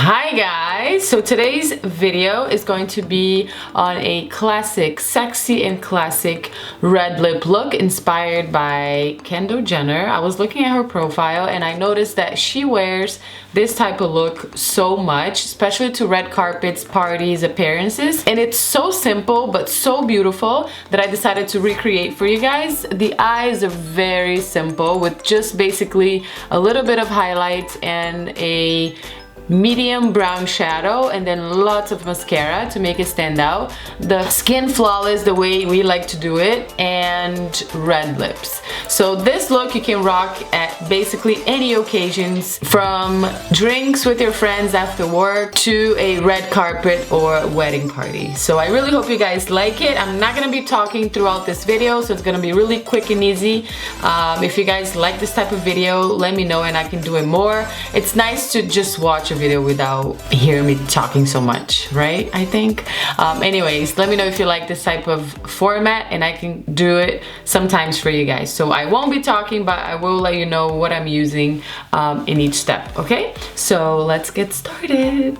Hi guys! So today's video is going to be on a classic, sexy and classic red lip look inspired by Kendall Jenner. I was looking at her profile and I noticed that she wears this type of look so much, especially to red carpets, parties, appearances. And it's so simple but so beautiful that I decided to recreate for you guys. The eyes are very simple with just basically a little bit of highlights and a medium brown shadow and then lots of mascara to make it stand out. The skin flawless the way we like to do it, and red lips. So this look you can rock at basically any occasions, from drinks with your friends after work to a red carpet or wedding party. So I really hope you guys like it. I'm not gonna be talking throughout this video, so it's gonna be really quick and easy. If you guys like this type of video, let me know and I can do it more. It's nice to just watch a video without hearing me talking so much, right? I think. Anyways, let me know if you like this type of format and I can do it sometimes for you guys. So I won't be talking, but I will let you know what I'm using in each step, okay? So let's get started.